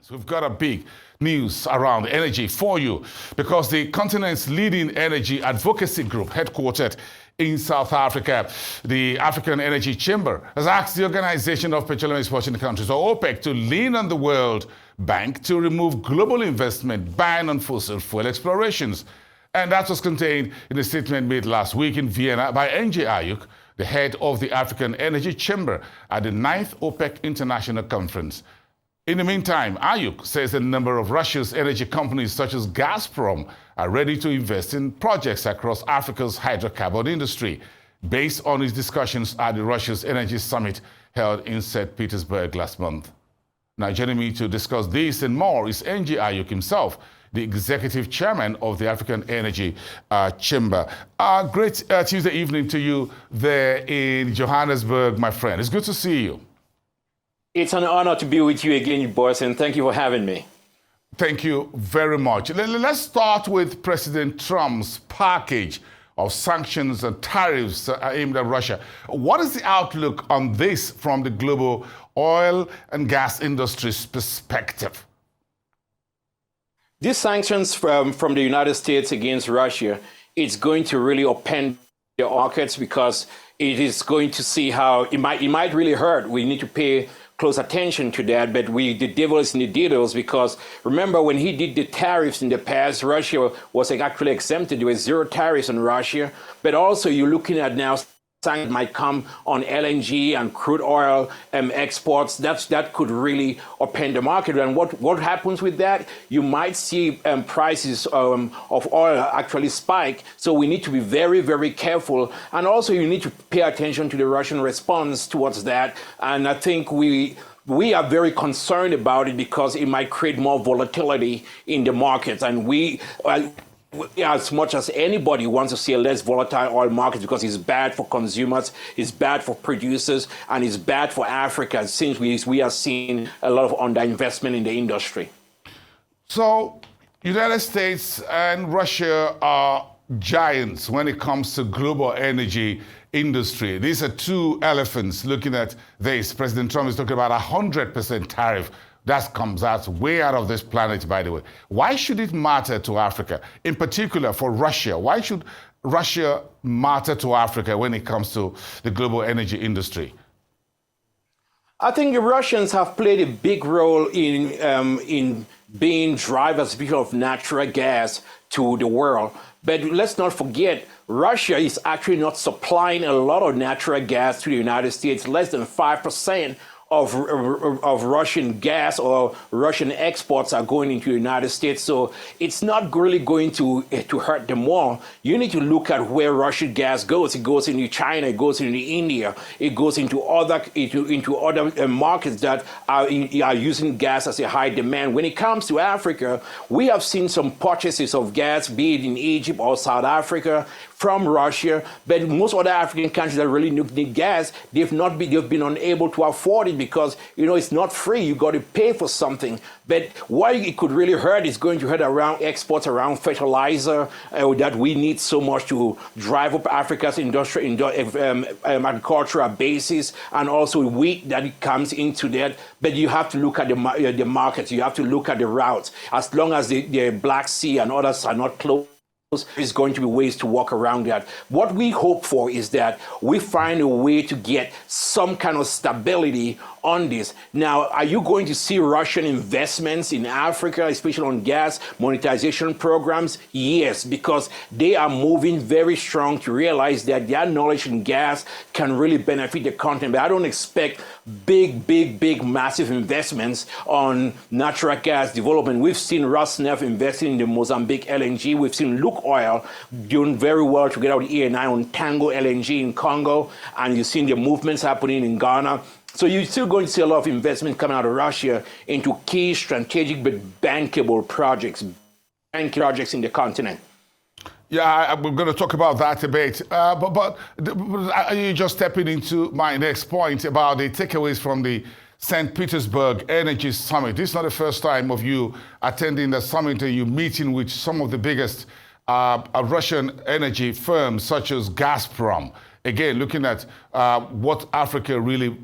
We've got a big news around energy for you because the continent's leading energy advocacy group, headquartered in South Africa, the African Energy Chamber, has asked the Organization of Petroleum Exporting Countries, or OPEC, to lean on the World Bank to remove global investment ban on fossil fuel explorations. And that was contained in a statement made last week in Vienna by Ayuk, the head of the African Energy Chamber, at the 9th OPEC International Conference. In the meantime, Ayuk says a number of Russia's energy companies, such as Gazprom, are ready to invest in projects across Africa's hydrocarbon industry, based on his discussions at the Russia's Energy Summit held in St. Petersburg last month. Now, joining me to discuss this and more is Ayuk himself, the executive chairman of the African Energy Chamber. Great Tuesday evening to you there in Johannesburg, my friend. It's good to see you. It's an honor to be with you again, boss, and thank you for having me. Thank you very much. Let's start with President Trump's package of sanctions and tariffs aimed at Russia. What is the outlook on this from the global oil and gas industry's perspective? These sanctions from the United States against Russia, it's going to really open the markets because it is going to see how it might really hurt. We need to pay close attention to that, but the devil is in the details, because remember when he did the tariffs in the past, Russia was actually exempted. There was zero tariffs on Russia, but also you're looking at now sanctions might come on LNG and crude oil exports. That could really open the market. And what happens with that? You might see prices of oil actually spike. So we need to be very, very careful. And also you need to pay attention to the Russian response towards that. And I think we are very concerned about it because it might create more volatility in the markets. And as much as anybody wants to see a less volatile oil market, because it's bad for consumers, it's bad for producers, and it's bad for Africa, since we are seeing a lot of underinvestment in the industry. So, United States and Russia are giants when it comes to global energy industry. These are two elephants looking at this. President Trump is talking about 100% tariff. That comes out way out of this planet, by the way. Why should it matter to Africa, in particular for Russia? Why should Russia matter to Africa when it comes to the global energy industry? I think the Russians have played a big role in being drivers of natural gas to the world. But let's not forget, Russia is actually not supplying a lot of natural gas to the United States. Less than 5% of Russian gas or Russian exports are going into the United States. So it's not really going to hurt them more. You need to look at where Russian gas goes. It goes into China, it goes into India, it goes into other markets that are using gas as a high demand. When it comes to Africa, we have seen some purchases of gas, be it in Egypt or South Africa, from Russia, but most other African countries that really need gas, they've been unable to afford it because, it's not free. You got to pay for something. But what it could really hurt is going to hurt around exports, around fertilizer that we need so much to drive up Africa's agricultural basis, and also wheat that comes into that. But you have to look at the markets. You have to look at the routes. As long as the Black Sea and others are not closed, there's going to be ways to walk around that. What we hope for is that we find a way to get some kind of stability on this. Now, are you going to see Russian investments in Africa, especially on gas monetization programs? Yes, because they are moving very strong to realize that their knowledge in gas can really benefit the continent. But I don't expect big, massive investments on natural gas development. We've seen Rosneft investing in the Mozambique LNG. We've seen Luke Oil doing very well together with ENI on Tango LNG in Congo. And you've seen the movements happening in Ghana. So you're still going to see a lot of investment coming out of Russia into key strategic but bankable projects in the continent. Yeah, we're going to talk about that a bit. But are you just stepping into my next point about the takeaways from the St. Petersburg Energy Summit? This is not the first time of you attending the summit and you meeting with some of the biggest Russian energy firms such as Gazprom. Again, looking at what Africa really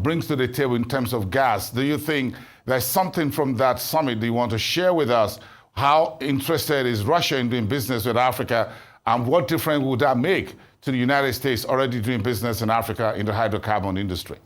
brings to the table in terms of gas, do you think there's something from that summit that you want to share with us. How interested is Russia in doing business with Africa, and what difference would that make to the United States already doing business in Africa in the hydrocarbon industry?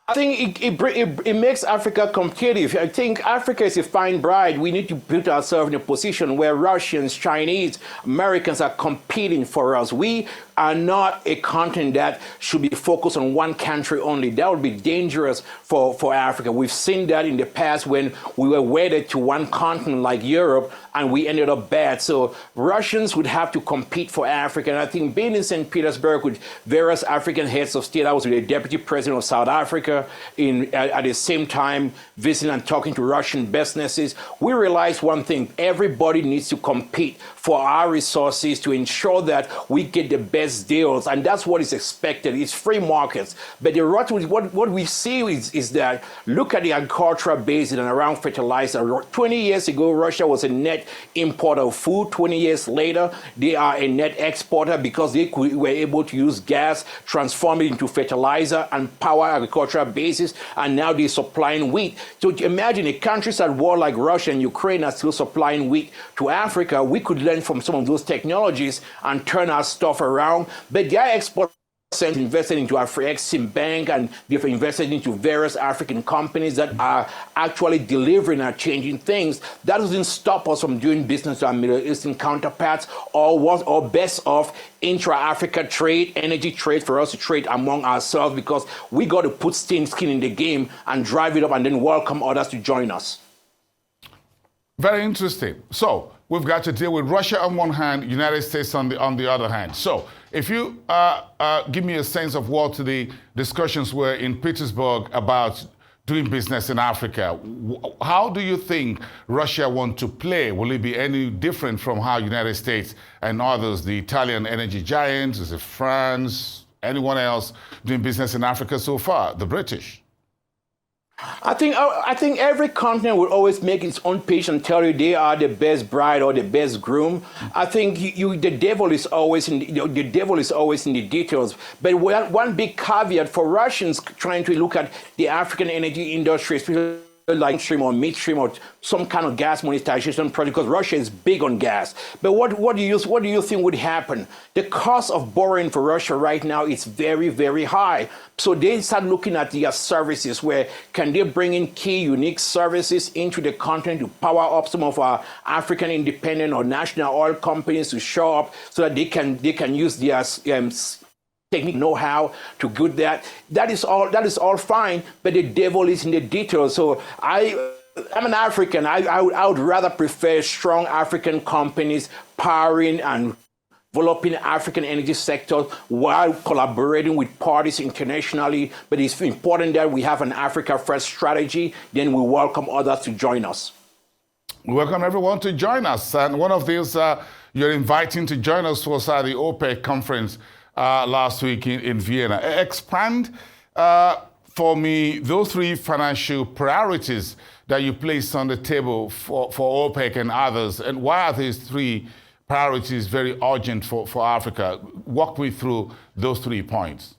I think it makes Africa competitive. I think Africa is a fine bride. We need to put ourselves in a position where Russians, Chinese, Americans are competing for us. We are not a continent that should be focused on one country only. That would be dangerous for Africa. We've seen that in the past when we were wedded to one continent like Europe and we ended up bad. So Russians would have to compete for Africa. And I think being in St. Petersburg with various African heads of state, I was with the deputy president of South Africa at the same time visiting and talking to Russian businesses. We realized one thing: everybody needs to compete for our resources to ensure that we get the best deals, and that's what is expected. It's free markets. But what we see is that, look at the agricultural basin and around fertilizer. 20 years ago, Russia was a net importer of food. 20 years later, they are a net exporter because they were able to use gas, transform it into fertilizer and power agricultural bases, and now they're supplying wheat. So imagine a countries at war like Russia and Ukraine are still supplying wheat to Africa. We could learn from some of those technologies and turn our stuff around. But their export invested into Afrexim Bank, and they've invested into various African companies that are actually delivering and changing things. That doesn't stop us from doing business with our Middle Eastern counterparts, or best of intra-Africa trade, energy trade, for us to trade among ourselves, because we got to put skin in the game and drive it up and then welcome others to join us. Very interesting. So we've got to deal with Russia on one hand, United States on the other hand. So if you give me a sense of what the discussions were in Petersburg about doing business in Africa, how do you think Russia want to play? Will it be any different from how United States and others, the Italian energy giants, is it France, anyone else doing business in Africa so far, the British? I think every continent will always make its own pitch and tell you they are the best bride or the best groom. I think the devil is always in the details. But one big caveat for Russians trying to look at the African energy industry, especially like stream or midstream or some kind of gas monetization project, because Russia is big on gas. But what do you think would happen? The cost of borrowing for Russia right now is very, very high. So they start looking at their services, where can they bring in key, unique services into the continent to power up some of our African independent or national oil companies to show up so that they can use their technique know-how to good that. That is all fine, but the devil is in the details. So I'm an African. I would rather prefer strong African companies powering and developing African energy sector while collaborating with parties internationally. But it's important that we have an Africa First strategy. Then we welcome others to join us. We welcome everyone to join us. And one of these you're inviting to join us was at the OPEC conference last week in Vienna. Expand for me those three financial priorities that you placed on the table for OPEC and others, and why are these three priorities very urgent for Africa? Walk me through those 3 points.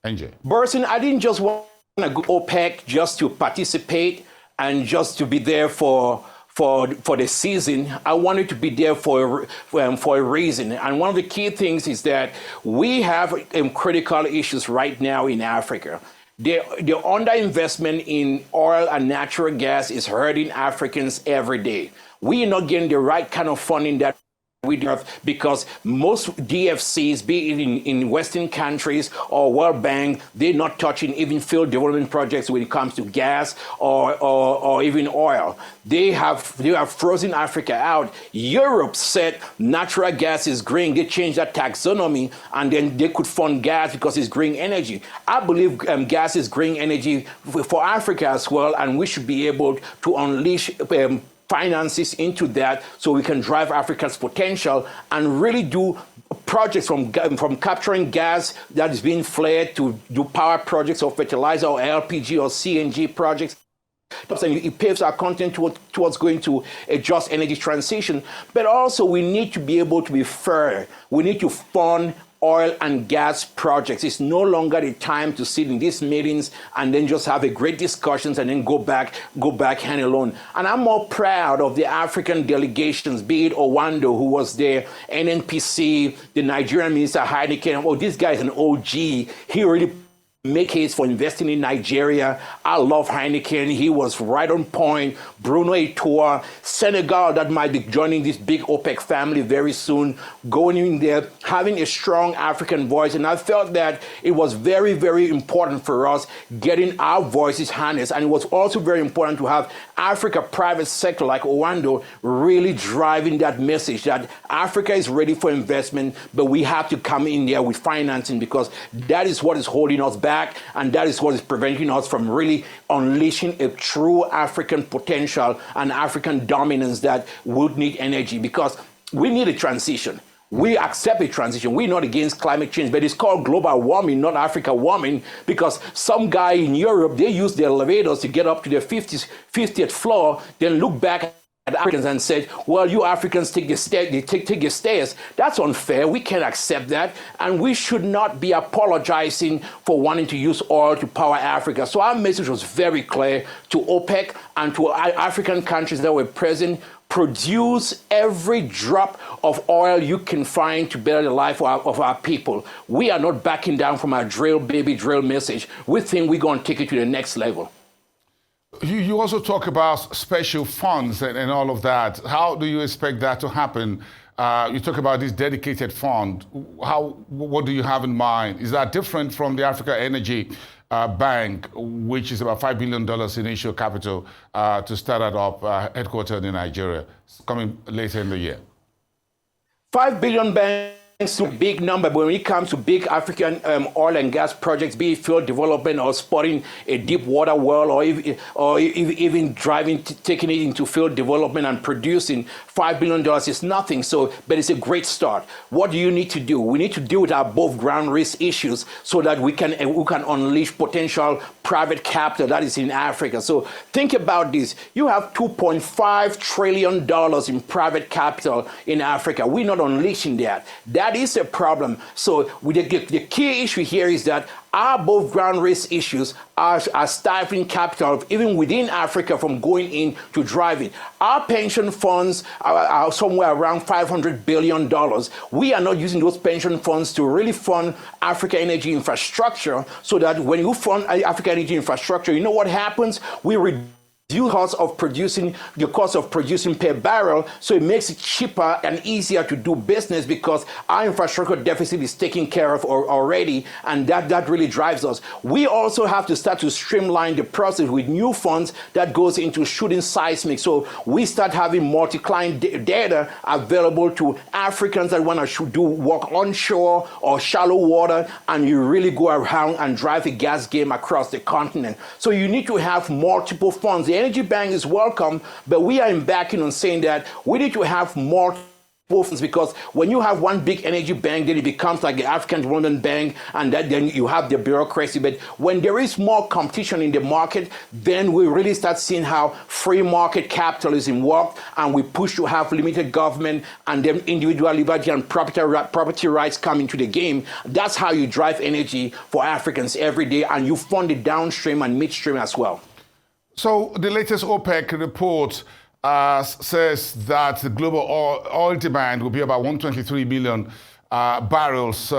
NJ. Burson, I didn't just want to go OPEC just to participate and just to be there for the season. I wanted to be there for a reason. And one of the key things is that we have critical issues right now in Africa. The underinvestment in oil and natural gas is hurting Africans every day. We are not getting the right kind of funding that we do, because most DFCs, be it in Western countries or World Bank, they're not touching even field development projects when it comes to gas or even oil. They have frozen Africa out. Europe said natural gas is green. They changed that taxonomy, and then they could fund gas because it's green energy. I believe gas is green energy for Africa as well, and we should be able to unleash finances into that so we can drive Africa's potential and really do projects from capturing gas that is being flared to do power projects or fertilizer or LPG or CNG projects. It paves our continent towards going to a just energy transition. But also we need to be able to be fair. We need to fund oil and gas projects. It's no longer the time to sit in these meetings and then just have a great discussions and then go back hand alone. And I'm more proud of the African delegations, be it Owando, who was there, NNPC, the Nigerian minister Heineken. Oh, this guy is an OG. He really make case for investing in Nigeria. I love Heineken. He was right on point. Bruno Eto'o, Senegal, that might be joining this big OPEC family very soon, going in there, having a strong African voice. And I felt that it was very, very important for us getting our voices harnessed. And it was also very important to have Africa private sector like Owando really driving that message that Africa is ready for investment, but we have to come in there with financing, because that is what is holding us back. And that is what is preventing us from really unleashing a true African potential and African dominance that would need energy, because we need a transition. We accept a transition. We're not against climate change, but it's called global warming, not Africa warming, because some guy in Europe, they use the elevators to get up to their 50th floor, then look back at Africans and said, well, you Africans take the stairs. That's unfair. We can't accept that. And we should not be apologizing for wanting to use oil to power Africa. So our message was very clear to OPEC and to African countries that were present. Produce every drop of oil you can find to better the life of our people. We are not backing down from our drill, baby, drill message. We think we're going to take it to the next level. You also talk about special funds and all of that. How do you expect that to happen? You talk about this dedicated fund. What do you have in mind? Is that different from the Africa Energy Bank, which is about $5 billion initial capital to start it up, headquartered in Nigeria, coming later in the year? 5 billion banks to a big number, but when it comes to big African oil and gas projects, be it field development or spotting a deep water well, or even taking it into field development and producing, $5 billion is nothing. So, but it's a great start. What do you need to do? We need to deal with our above ground risk issues so that we can unleash potential private capital that is in Africa. So think about this. You have $2.5 trillion in private capital in Africa. We're not unleashing that. That is a problem. So the key issue here is that our above ground risk issues are stifling capital even within Africa from going in to drive it. Our pension funds are somewhere around $500 billion. We are not using those pension funds to really fund Africa energy infrastructure, so that when you fund Africa energy infrastructure, you know what happens? We reduce the cost of producing per barrel, so it makes it cheaper and easier to do business, because our infrastructure deficit is taken care of already, and that really drives us. We also have to start to streamline the process with new funds that goes into shooting seismic, so we start having multi-client data available to Africans that want to do work onshore or shallow water, and you really go around and drive a gas game across the continent. So you need to have multiple funds. The Energy Bank is welcome, but we are embarking on saying that we need to have more funds, because when you have one big energy bank, then it becomes like the African Development Bank, and then you have the bureaucracy. But when there is more competition in the market, then we really start seeing how free market capitalism works, and we push to have limited government, and then individual liberty and property rights come into the game. That's how you drive energy for Africans every day, and you fund the downstream and midstream as well. So the latest OPEC report says that the global oil demand will be about 123 million barrels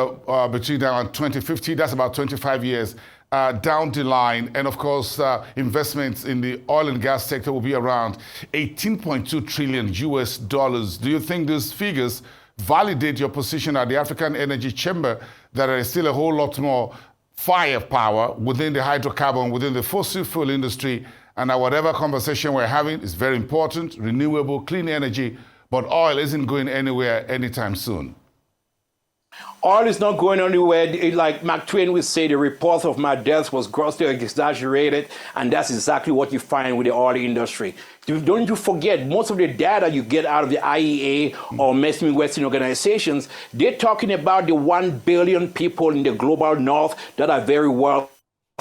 between now and 2050. That's about 25 years down the line. And of course, investments in the oil and gas sector will be around 18.2 trillion US dollars. Do you think these figures validate your position at the African Energy Chamber that there is still a whole lot more firepower within the hydrocarbon, within the fossil fuel industry, and that whatever conversation we're having is very important, renewable, clean energy, but oil isn't going anywhere anytime soon? Oil is not going anywhere. Like Mark Twain would say, the report of my death was grossly exaggerated, and that's exactly what you find with the oil industry. Don't you forget, most of the data you get out of the IEA or mainstream Western organizations, they're talking about the 1 billion people in the global north that are very wealthy.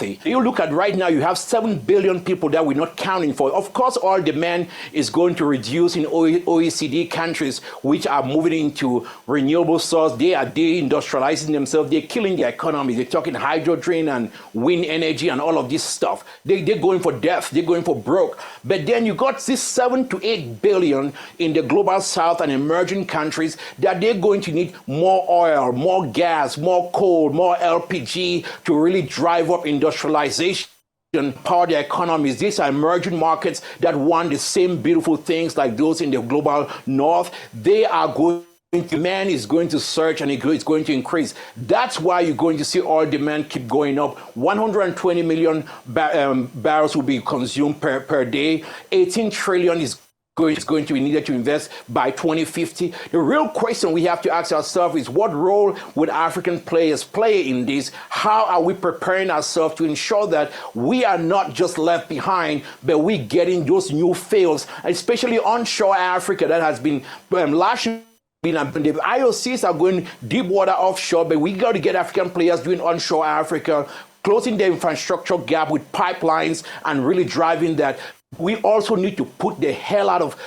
You look at right now, you have 7 billion people that we're not counting for. Of course, oil demand is going to reduce in OECD countries, which are moving into renewable source. They are deindustrializing themselves. They're killing their economy. They're talking hydrogen and wind energy and all of this stuff. They're going for death. They're going for broke. But then you got this 7 to 8 billion in the global south and emerging countries that they're going to need more oil, more gas, more coal, more LPG to really drive up industrialization, power their economies. These are emerging markets that want the same beautiful things like those in the global north. They are going, demand is going to surge and it's going to increase. That's why you're going to see oil demand keep going up. 120 million barrels will be consumed per day. 18 trillion is going to be needed to invest by 2050. The real question we have to ask ourselves is, what role would African players play in this? How are we preparing ourselves to ensure that we are not just left behind, but we getting those new fields, especially onshore Africa that has been largely. The IOCs are going deep water offshore, but we got to get African players doing onshore Africa, closing the infrastructure gap with pipelines and really driving that. We also need to put the hell of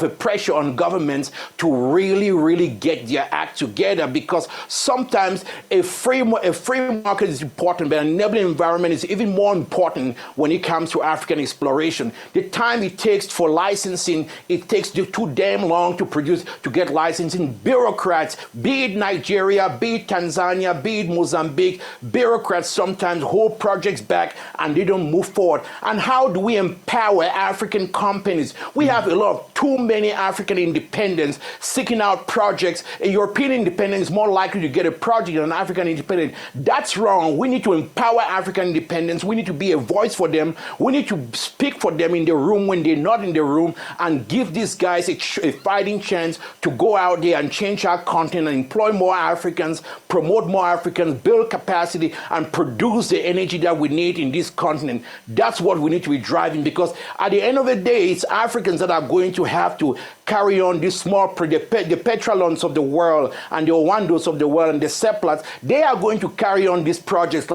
a pressure on governments to really get their act together, because sometimes a free market is important, but an enabling environment is even more important when it comes to African exploration. The time it takes for licensing, it takes too damn long to get licensing. Bureaucrats, be it Nigeria, be it Tanzania, be it Mozambique, bureaucrats sometimes hold projects back and they don't move forward. And how do we empower African companies? We have too many African independents seeking out projects. A European independent is more likely to get a project than an African independent. That's wrong. We need to empower African independents. We need to be a voice for them. We need to speak for them in the room when they're not in the room, and give these guys a fighting chance to go out there and change our continent and employ more Africans, promote more Africans, build capacity, and produce the energy that we need in this continent. That's what we need to be driving, because at the end of the day, it's Africans that are going to have to carry on this small, the Petrolons of the world and the Owandos of the world and the Seplats. They are going to carry on these projects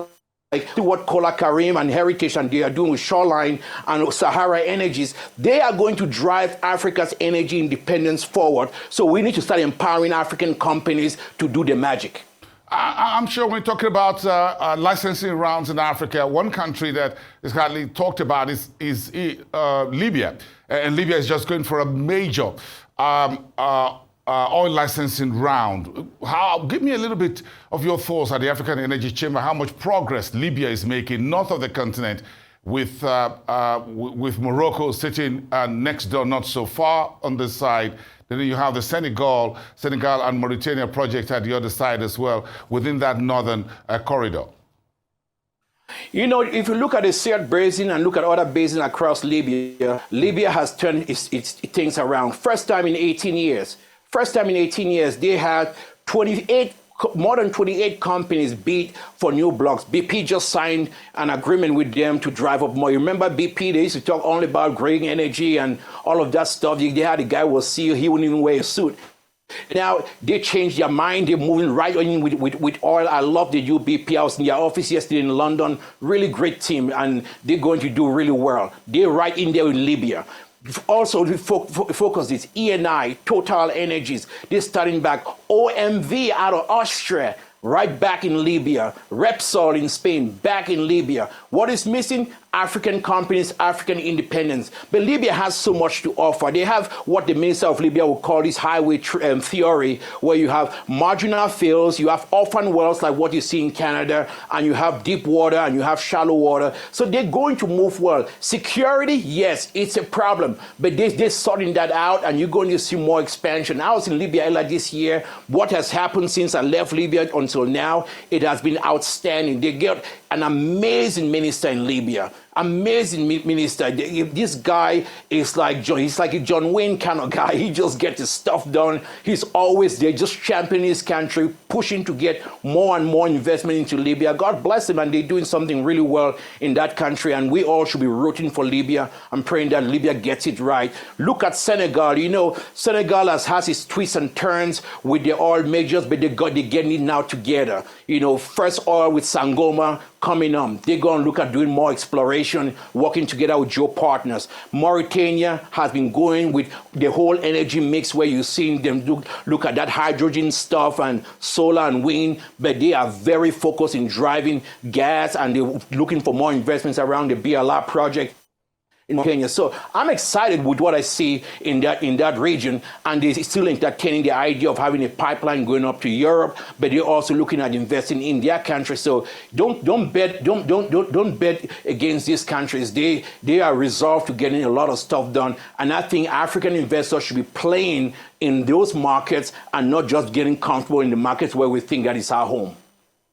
like what Kola Karim and Heritage and they are doing with Shoreline and Sahara Energies. They are going to drive Africa's energy independence forward. So we need to start empowering African companies to do the magic. I'm sure when talking about licensing rounds in Africa, one country that is hardly talked about is Libya. And Libya is just going for a major oil licensing round. Give me a little bit of your thoughts at the African Energy Chamber, how much progress Libya is making north of the continent, with Morocco sitting next door, not so far on this side. Then you have the Senegal and Mauritania project at the other side as well, within that northern corridor. You know, if you look at the Suez Basin and look at other basins across Libya, Libya has turned its things around. First time in 18 years, they had more than 28 companies bid for new blocks. BP just signed an agreement with them to drive up more. You remember BP, they used to talk only about green energy and all of that stuff. They had a guy was CEO, he wouldn't even wear a suit. Now, they changed their mind. They're moving right in with oil. I love the UBP. I was in their office yesterday in London. Really great team, and they're going to do really well. They're right in there in Libya. Also, we focus this ENI, Total Energies. They're starting back. OMV out of Austria, right back in Libya. Repsol in Spain, back in Libya. What is missing? African companies, African independence. But Libya has so much to offer. They have what the Minister of Libya would call this highway theory, where you have marginal fields, you have orphan wells like what you see in Canada, and you have deep water and you have shallow water. So they're going to move well. Security, yes, it's a problem, but they're sorting that out, and you're going to see more expansion. I was in Libya earlier this year. What has happened since I left Libya until now, it has been outstanding. They get an amazing minister in Libya. Amazing minister. This guy is like he's like a John Wayne kind of guy. He just gets his stuff done. He's always there, just championing his country, pushing to get more and more investment into Libya. God bless him, and they're doing something really well in that country, and we all should be rooting for Libya. I'm praying that Libya gets it right. Look at Senegal. You know, Senegal has its twists and turns with the oil majors, but they're getting it now together. You know, first oil with Sangoma, coming on. They're going to look at doing more exploration, working together with geo partners. Mauritania has been going with the whole energy mix where you're seeing them look at that hydrogen stuff and solar and wind, but they are very focused in driving gas, and they're looking for more investments around the BLR project in Kenya. So I'm excited with what I see in that region, and they're still entertaining the idea of having a pipeline going up to Europe, but they're also looking at investing in their country. So don't bet against these countries. They are resolved to getting a lot of stuff done, and I think African investors should be playing in those markets and not just getting comfortable in the markets where we think that is our home.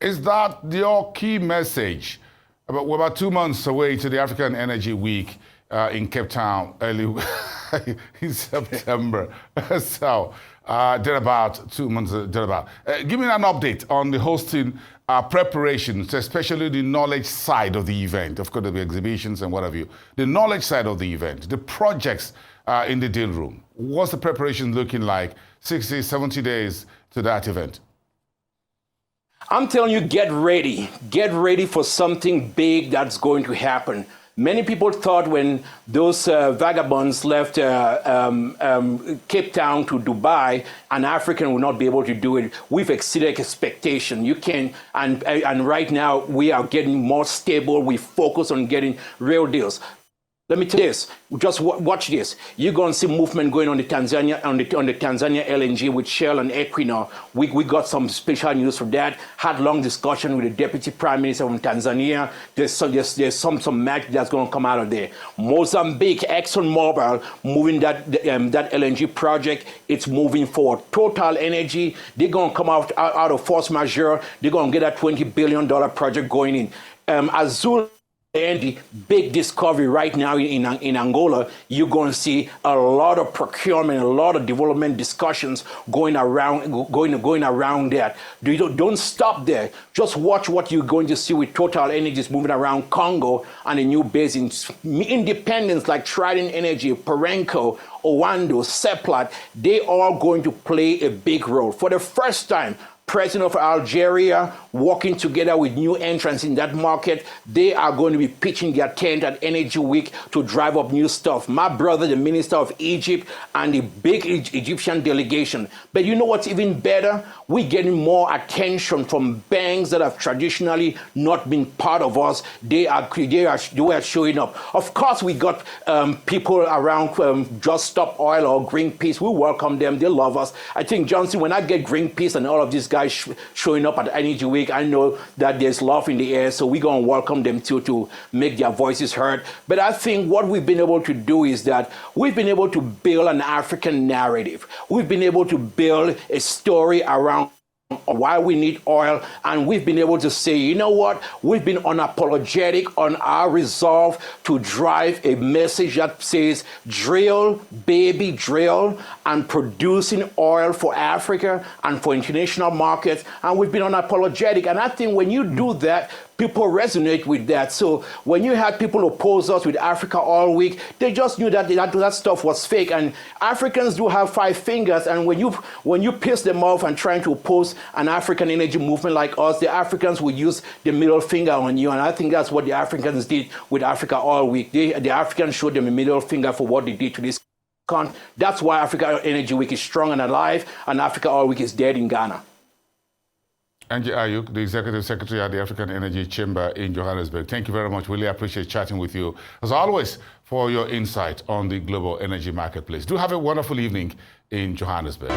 Is that your key message? We're about 2 months away to the African Energy Week in Cape Town early in September. So, thereabout 2 months, thereabout. Give me an update on the hosting preparations, especially the knowledge side of the event. Of course, there'll be exhibitions and what have you. The knowledge side of the event, the projects in the deal room. What's the preparation looking like 60, 70 days to that event? I'm telling you, get ready. Get ready for something big that's going to happen. Many people thought when those vagabonds left Cape Town to Dubai, an African would not be able to do it. We've exceeded expectation. You can, and right now we are getting more stable. We focus on getting real deals. Let me tell you this, just watch this. You're going to see movement going on the Tanzania LNG with Shell and Equinor. We got some special news for that. Had long discussion with the Deputy Prime Minister from Tanzania. There's some magic that's going to come out of there. Mozambique, ExxonMobil, moving that LNG project. It's moving forward. Total Energy, they're going to come out of force majeure. They're going to get that $20 billion project going in. Azul, and the big discovery right now in Angola, you're going to see a lot of procurement, a lot of development discussions going around that. Don't stop there. Just watch what you're going to see with Total Energies moving around Congo and the new basins. Independents like Trident Energy, Perenco, Owando, Seplat, they are going to play a big role. For the first time, President of Algeria working together with new entrants in that market. They are going to be pitching their tent at Energy Week to drive up new stuff. My brother, the Minister of Egypt, and the big Egyptian delegation. But you know what's even better? We're getting more attention from banks that have traditionally not been part of us. They are showing up. Of course, we got people around Just Stop Oil or Greenpeace. We welcome them. They love us. I think, Johnson, when I get Greenpeace and all of these guys showing up at Energy Week, I know that there's love in the air, so we're going to welcome them too, to make their voices heard. But I think what we've been able to do is that we've been able to build an African narrative. We've been able to build a story around why we need oil, and we've been able to say, you know what, we've been unapologetic on our resolve to drive a message that says drill, baby, drill, and producing oil for Africa and for international markets, and we've been unapologetic. And I think when you do that, people resonate with that. So when you had people oppose us with Africa Oil Week, they just knew that stuff was fake. And Africans do have 5 fingers, and when you piss them off and trying to oppose an African energy movement like us, the Africans will use the middle finger on you. And I think that's what the Africans did with Africa Oil Week. The Africans showed them a middle finger for what they did to this country. That's why Africa Energy Week is strong and alive, and Africa Oil Week is dead in Ghana. Angie Ayuk, the Executive Secretary at the African Energy Chamber in Johannesburg. Thank you very much. Really appreciate chatting with you, as always, for your insight on the global energy marketplace. Do have a wonderful evening in Johannesburg.